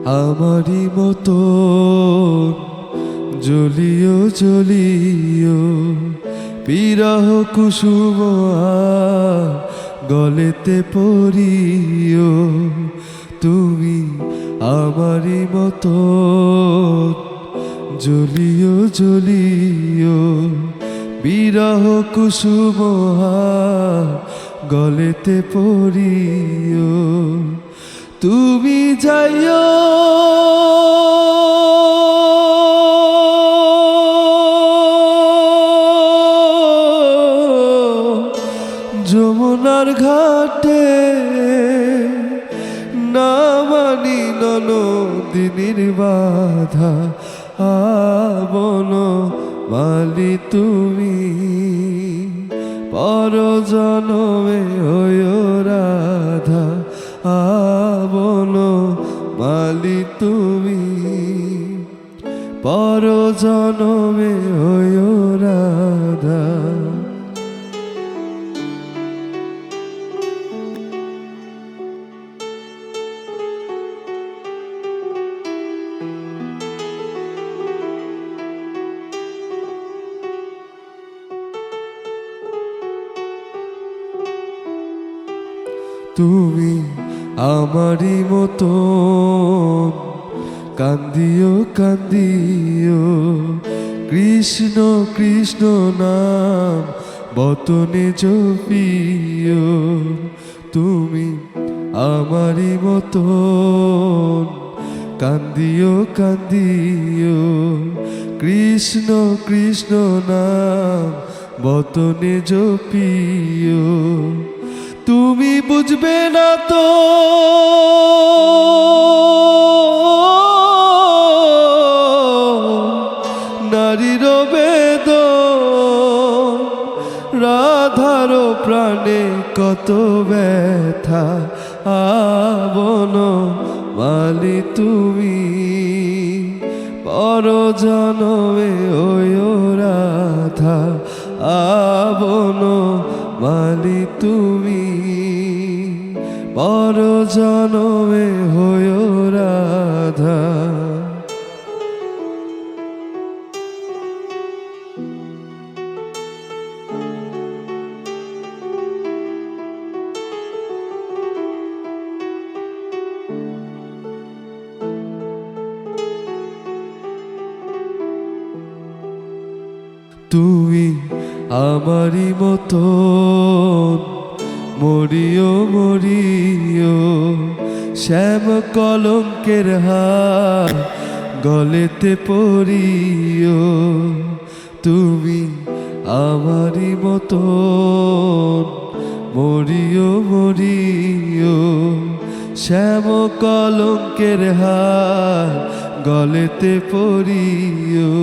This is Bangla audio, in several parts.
আমারই মতো জ্বলিও জ্বলিও বিরহ কুসুম গলেতে পড়িও। তুমি আমারই মতো জ্বলিও জ্বলিও বিরহ কুসুম গলেতে পড়িও। তুমি যাইও যমুনার ঘাটে, না মানি নদীর বাধা আবন মালি তুমি পর জনমে হইও রাধা আবন মালি তুমি পর জনমে হইও রাধা। তুমি আমারই মতো কান্দিও কান্দিও কৃষ্ণ কৃষ্ণ নাম বতনে জপিও। তুমি আমারই মতো কান্দিও কান্দিও কৃষ্ণ কৃষ্ণ নাম বতনে জপিও। তুমি বুঝবে না তো নারীর বেদন, রাধার প্রাণে কত ব্যথা আবন মালি তুমি পর জনমে হইও রাধা আবন মালি তুমি পর জনমে হইও রাধা। তুমি আমারই মতো মরিও মরিও শ্যাম কলঙ্কের হার গলেতে পড়িও। তুমি আমারই মতো মরিও মরিও শ্যাম কলঙ্কের হার গলেতে পড়িও।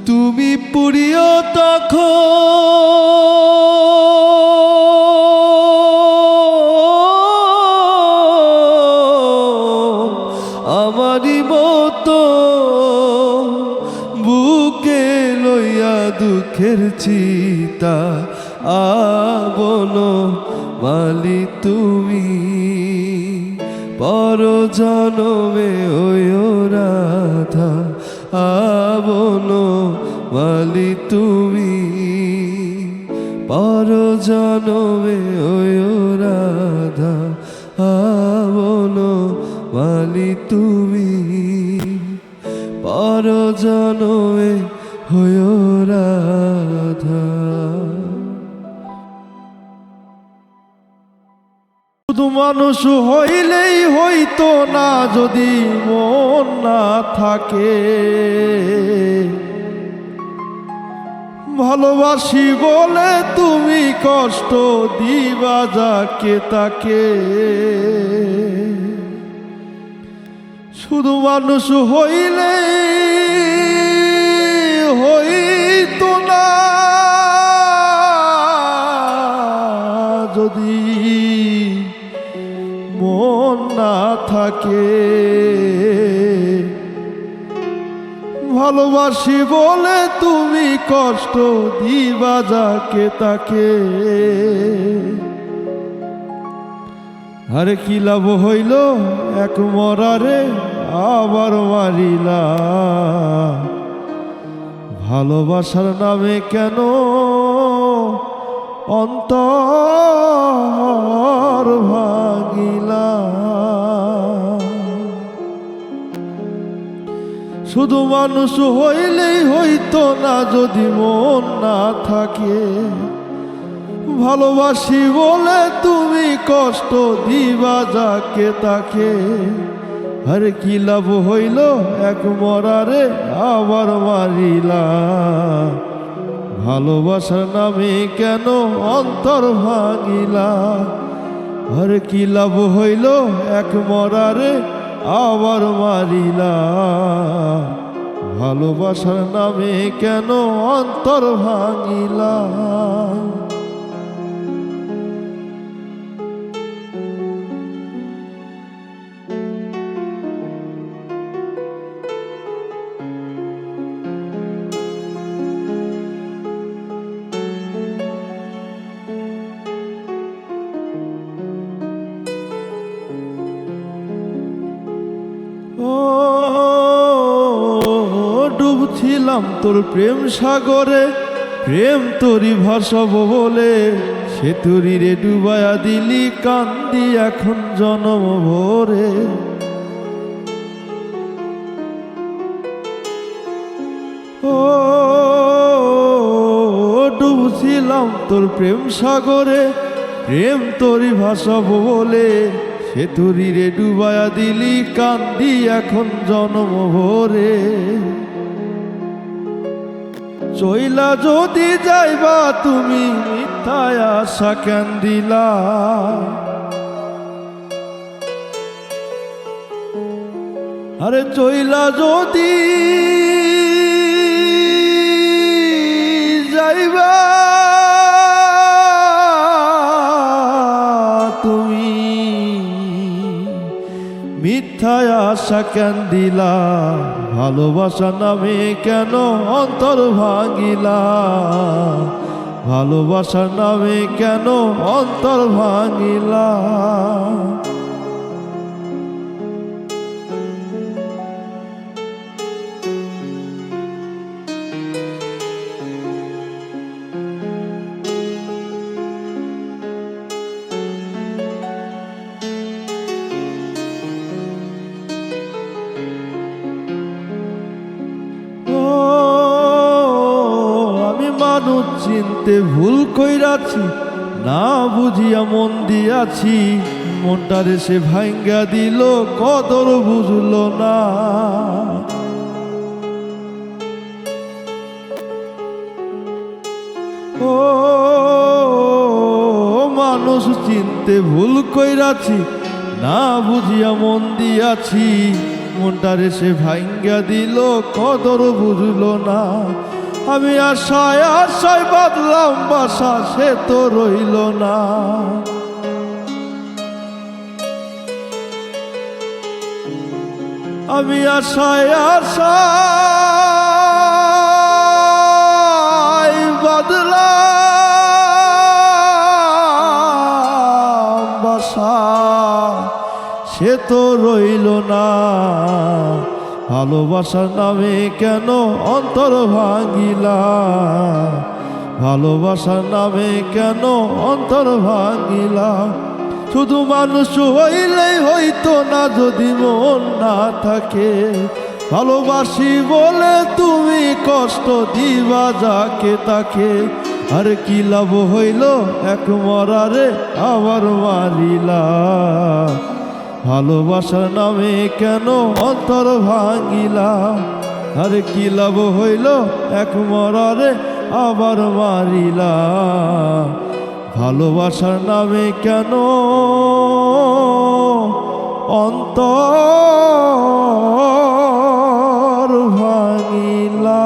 তুমি পুরিও তখন আমারই মতো বুকে লইয়া দুঃখের চিতা আবন মালি তুমি পর জনমে হইও রাধা আবন মালি তুমি পর জনমে হইও রাধা আবন মালি তুমি পর জনমে হইও রাধা। শুধু মানুষ হইলেই হইতো না যদি মন না থাকে, ভালোবাসি বলে তুমি কষ্ট দিবা যাকে তাকে। শুধু মানুষ হইলেই হইতো না যদি মন না থাকে, ভালোবাসি বলে তুমি কষ্ট দিবা যাকে তাকে। আরে কি লাভ হইল এক মরারে আবার মারিলা, ভালোবাসার নামে কেন অন্তর ভাঙিলা। শুধু মানুষ হইলেই হইতো না যদি মন না থাকে, ভালোবাসি বলে তুমি কষ্ট দিবা যাকে তাকে। আরে কি লাভ হইল এক মরারে আবার মারিলা, ভালোবাসার নামে কেন অন্তর ভাঙিলা। আরে কি লাভ হইল এক মরারে আবার মারিলা, ভালোবাসার নামে কেন অন্তর ভাঙিলা। ও ডুবছিলাম তোর প্রেম সাগরে, প্রেম তোরি ভাসব বলে, সে তোরি রে ডুবায়া দিলি কান্দি এখন জনম ভরে। ও ডুবছিলাম তোর প্রেম সাগরে, প্রেম তোরি ভাসব বলে, সে তোরি রে ডুবায়া দিলি কান্দি এখন জনম ভরে। চইলা যদি যাইবা তুমি মিথ্যায় আশা কেন দিলা, আরে চইলা যদি যাইবা তুমি মিথ্যায় আশা কেন দিলা, ভালোবাসা নামে কেন অন্তর ভাঙিলা, ভালোবাসার নামে কেন অন্তর ভাঙিলা। মানুষ চিনতে ভুল কইরাছি, না বুঝিয়া মন দিয়াছি, মনটারে সে ভাঙ্গা দিল কদর বুঝলো না। ও মানুষ চিনতে ভুল কইরাছি, না বুঝিয়া মন দিয়াছি, মনটারে সে ভাঙ্গা দিল কদর বুঝলো না। আমি আশায় আশায় বাঁধলাম বাসা, সে তো রইল না। আমি আশায় আশায় বাঁধলাম বাসা, সে তো রইল না। ভালোবাসার নামে কেন অন্তর ভাঙিলা, ভালোবাসার নামে কেন অন্তর ভাঙিলা। শুধু মানুষ হইলেই হইতো না যদি মন না থাকে, ভালোবাসি বলে তুমি কষ্ট দিবা যাকে তাকে। আর কি লাভ হইল এক মরারে আবার মারিলা, ভালোবাসার নামে কেন অন্তর ভাঙিলা। আর কি লাভ হইল এক মরারে আবার মারিলা, ভালোবাসার নামে কেন অন্তর ভাঙিলা।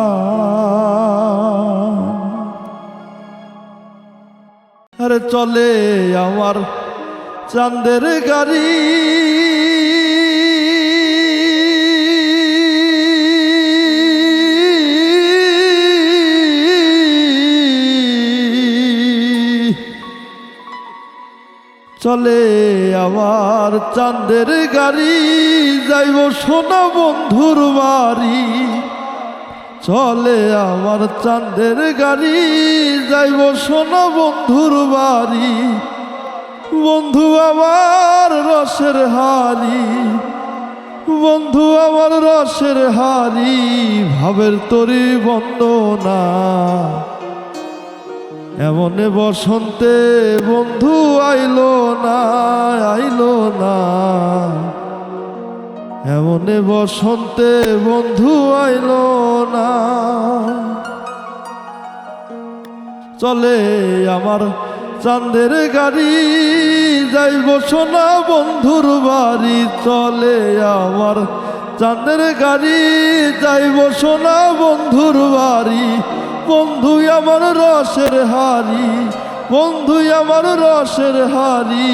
আরে চলে আমার চাঁদের গাড়ি, চলে আমার আমার চাঁদের গাড়ি, যাইব সোনা বন্ধুর বাড়ি। চলে আমার চাঁদের গাড়ি, যাইব সোনা বন্ধুর বাড়ি। বন্ধু আমার রসের হাড়ি, বন্ধু আমার রসের হাড়ি, ভাবের তরি বন্দনা। এমনে বসন্তে বন্ধু আইলো না, আইলো না। এমনে বসন্তে বন্ধু আইলো না। চলে আমার চাঁদের গাড়ি, যাইব সোনা বন্ধুর বাড়ি। চলে আমার চাঁদের গাড়ি, যাইব সোনা বন্ধুর বাড়ি। বন্ধু আমার রসের হাড়ি, বন্ধু আমার রসের হাড়ি,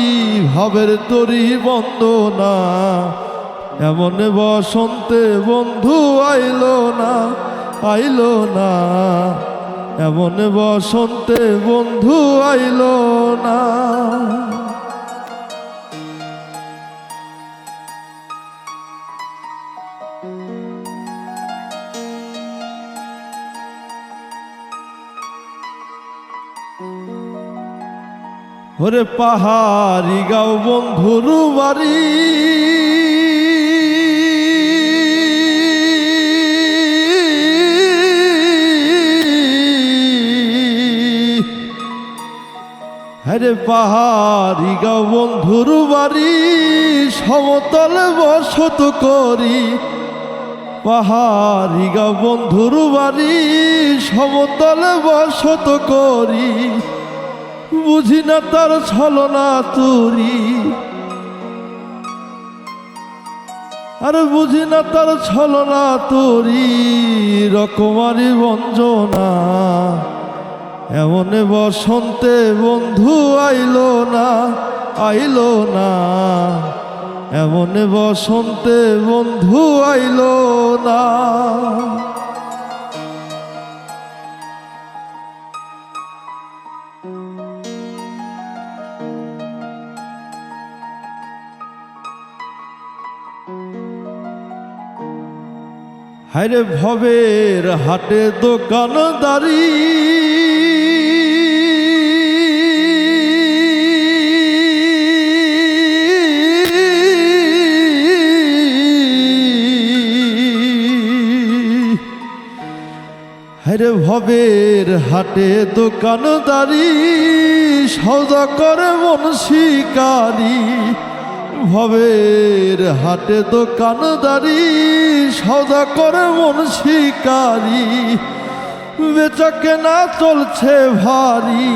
ভাবের তরি বন্দনা। এমন বসন্তে বন্ধু আইলো না, আইলো না। এমন বসন্তে বন্ধু আইলো না। ওরে পাহাড়ি গাঁও বন্ধুর বাড়ি, আরে পাহাড়ি গাঁও বন্ধুর বাড়ি, সমতলে বসত করি। পাহাড়ি গাঁও বন্ধুর বাড়ি, সমতলে বসত করি। বুঝি না তার ছলনা তুরি, আর বুঝি না তার ছলনা তুরি, রকমারি বঞ্জনা। এমনে বসন্তে বন্ধু আইলো না, আইলো না। এমনে বসন্তে বন্ধু আইলো না। হায়রে ভবের হাটে দোকানদারি, হায়রে ভবের হাটে দোকানদারি, সওদা করে মন শিকারি। ভবের হাটে দোকানদারি, সওদা করে মন শিকারি। বেচা কেনা চলছে ভারী,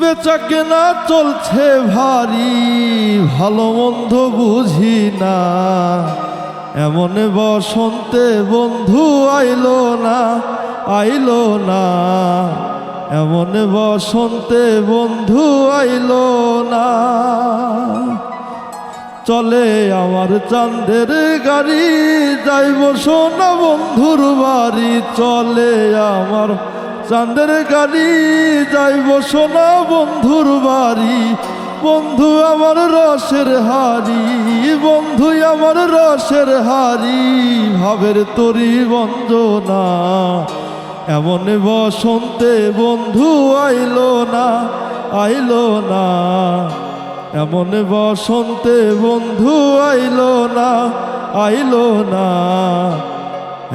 বেচা কেনা চলছে ভারী, ভালো মন্দ বুঝি না। এমন বসন্তে বন্ধু আইলো না, আইলো না। এমন বসন্তে বন্ধু আইলো না। চলে আমার চাঁদের গাড়ি, যাইব সোনা বন্ধুর বাড়ি। চলে আমার চাঁদের গাড়ি, যাইব সোনা বন্ধুর বাড়ি। বন্ধু আমার রসের হাড়ি, বন্ধু আমার রসের হাড়ি, ভাবের তরি বঞ্জনা। এমন বসন্তে বন্ধু আইলো না, আইলো না। এমন বসন্তে বন্ধু আইলো না, আইলো না।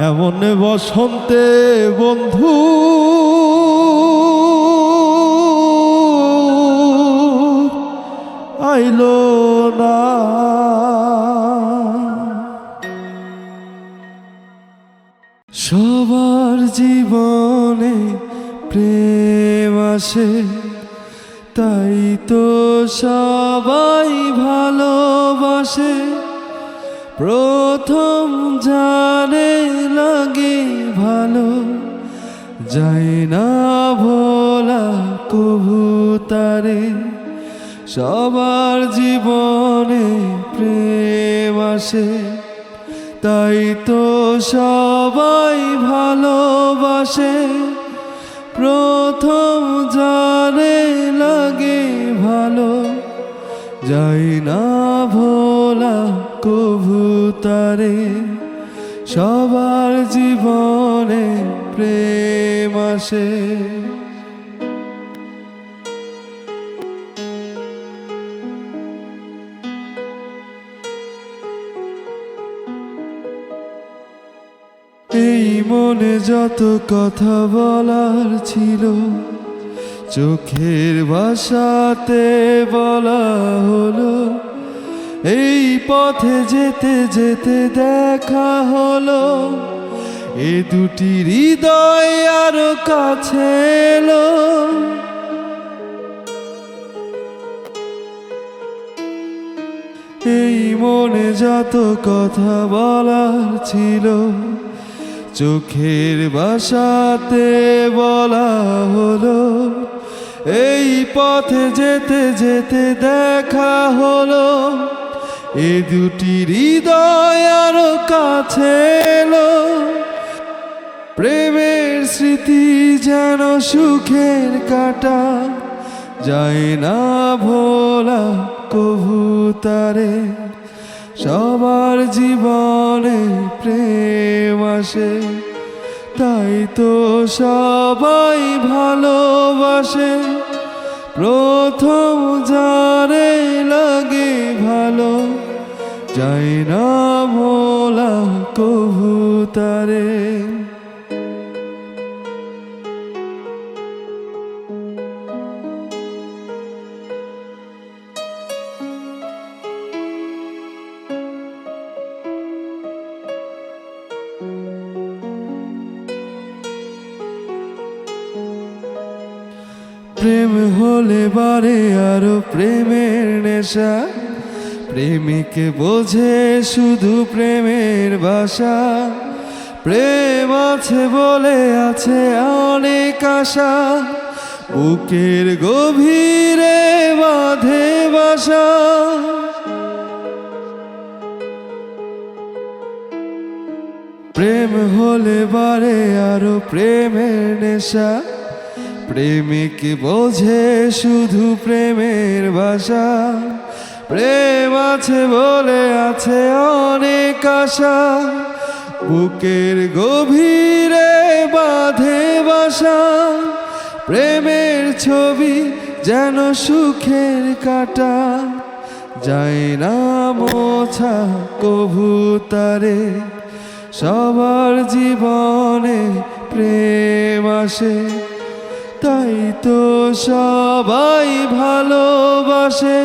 এমন বসন্তে বন্ধু আইলো না। সবার জীবনে প্রেম আসে, তাই তো সবাই ভালোবাসে। প্রথম জানে লাগে ভালো, যায় না ভোলা কভু তারে। সবার জীবনে প্রেম আসে, তাই তো সবাই ভালোবাসে। প্রথম জানে লাগে ভালো যায় না ভোলা কভু তারে। সবার জীবনে প্রেম আসে। এই মনে যত কথা বলার ছিল, চোখের ভাষাতে বলা হলো। এই পথে যেতে যেতে দেখা হলো, এ দুটি হৃদয় আরো কাছে এলো। এই মনে যত কথা বলার ছিল, চোখের ভাষাতে বলা হলো। এই পথে যেতে যেতে দেখা হলো, এ দুটি হৃদয় আরো কাছে এলো। প্রেমের স্মৃতি যেন সুখের কাটা, যায় না ভোলা কভু তারে। সবার জীবনে প্রেম আসে, তাই তো সবাই ভালোবাসে। প্রথম যারে লাগে ভালো, যায় না ভোলা কভু তারে। প্রেম হলে বারে আরো প্রেমের নেশা, প্রেমিকে বোঝে শুধু প্রেমের ভাষা। প্রেম আছে বলে আছে অনেক আশা, বুকের গভীরে বাঁধে বাসা। প্রেম হলে বারে আরো প্রেমের নেশা, প্রেমিক বোঝে শুধু প্রেমের ভাষা। প্রেম আছে বলে আছে অনেক আশা, বুকের গভীরে বাঁধে বাসা। প্রেমের ছবি যেন সুখের কাটা, যায় না মোছা কভু তারে। সবার জীবনে প্রেম আসে, তাই তো সবাই ভালোবাসে।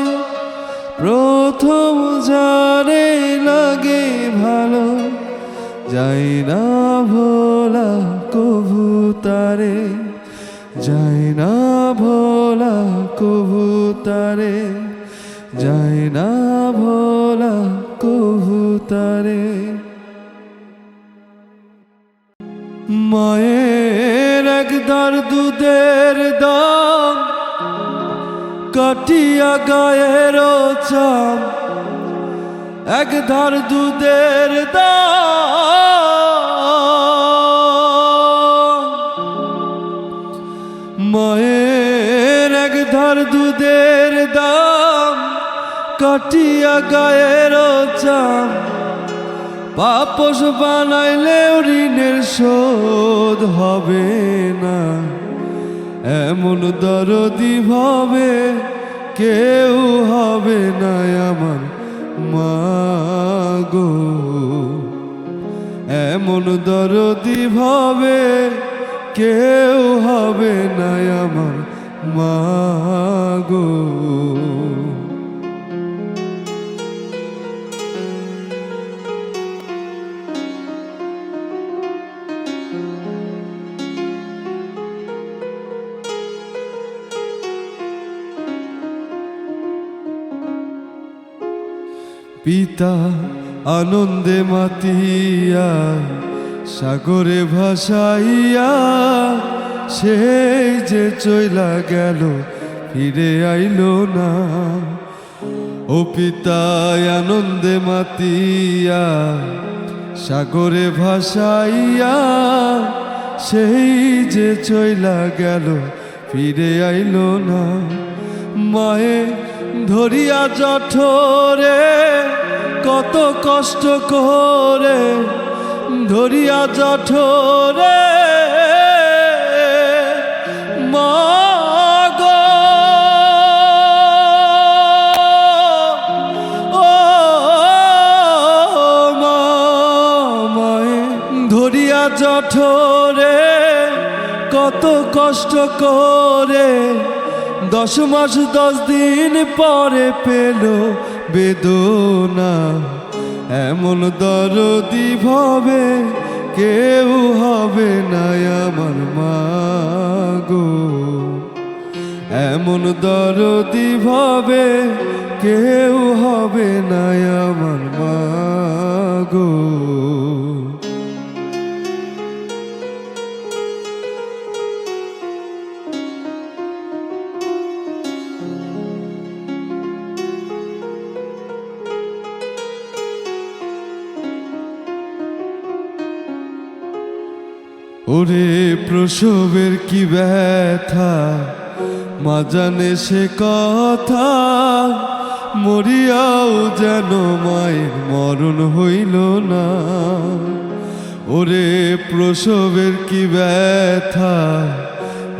প্রথম যারে লাগে ভালো, যায় না ভোলা কভু তারে। যায় না ভোলা কভু তারে, যায় না ভোলা কভু তারে। মায়ের একদার দুধের দাম, কাটিয়া গায়ের চাম। একধার দুধের দাম, মায়ের একধার দুধের দাম, কাটিয়া গায়ের চাম। পাপস বানাইলেও ঋণের শোধ হবে না, এমন দরদি ভাবে কেউ হবে না আমার মাগো। এমন দরদি ভাবে কেউ হবে না আমার মাগো। পিতা আনন্দে মাতিয়া, সাগরে ভাসাইয়া, সেই যে চইলা গেল ফিরে আইল না। ও পিতা আনন্দে মাতিয়া, সাগরে ভাসাইয়া, সেই যে চইলা গেল ফিরে আইল না। মায়ে ধরিয়া জঠরে কত কষ্ট করে ধরিয়া জঠরে মা গো ও মা, মায়ে ধরিয়া জঠরে কত কষ্ট করে 10 মাস 10 দিন পরে পেল বেদনা। এমন দরদি ভাবে কেউ হবে না আমার মা গো, এমন দরদি ভাবে কেউ হবে না আমার মা গো। ওরে প্রসবের কি ব্যথা মা জানে সে কথা, মরিয়াও যেন মায়ের মরণ হইল না। ওরে প্রসবের কি ব্যথা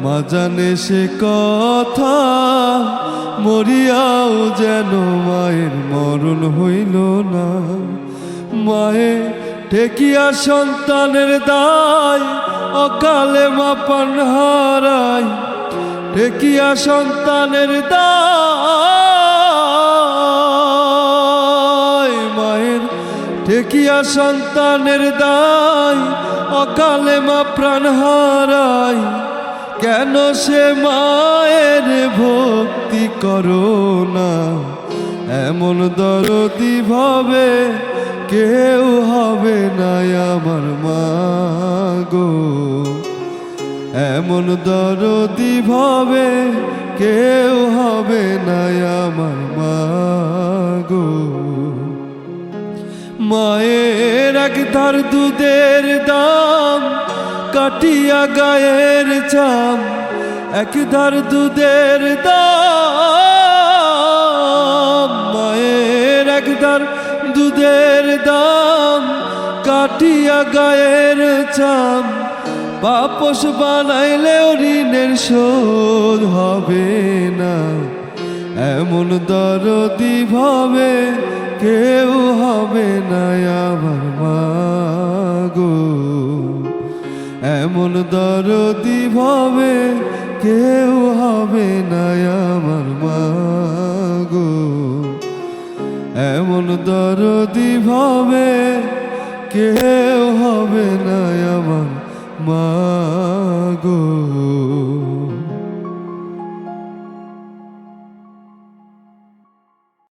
মা জানে সে কথা, মরিয়াও যেন মায়ের মরণ হইল না। মায়ে ঠেকিয়া সন্তানের দায় অকালে মা প্রাণ হারায়, ঠেকিয়া সন্তানের দায় মায়ের ঠেকিয়া সন্তানের দায় অকালে মা প্রাণ হারায়। কেন সে মায়ের ভক্তি করো না, এমন দরদি ভাবে কেউ হবে না আমার মা গো, এমন দরদি ভাবে কেউ হবে না আমার মা গো। মায়ের একধার দুধের দাম কাটিয়া গায়ের চাম, একধার দুধের দাম মায়ের একধার দুধের দাম কাটিয়া গায়ের চাম, বাপস বানাইলেও ঋণের শোধ হবে না। এমন দরদি ভাবে কেউ হবে না আমার মা গো, এমন দরদি ভাবে কেউ হবে না আমার মা গো, এমন দরদি ভাবে কেউ হবে না আমার মা।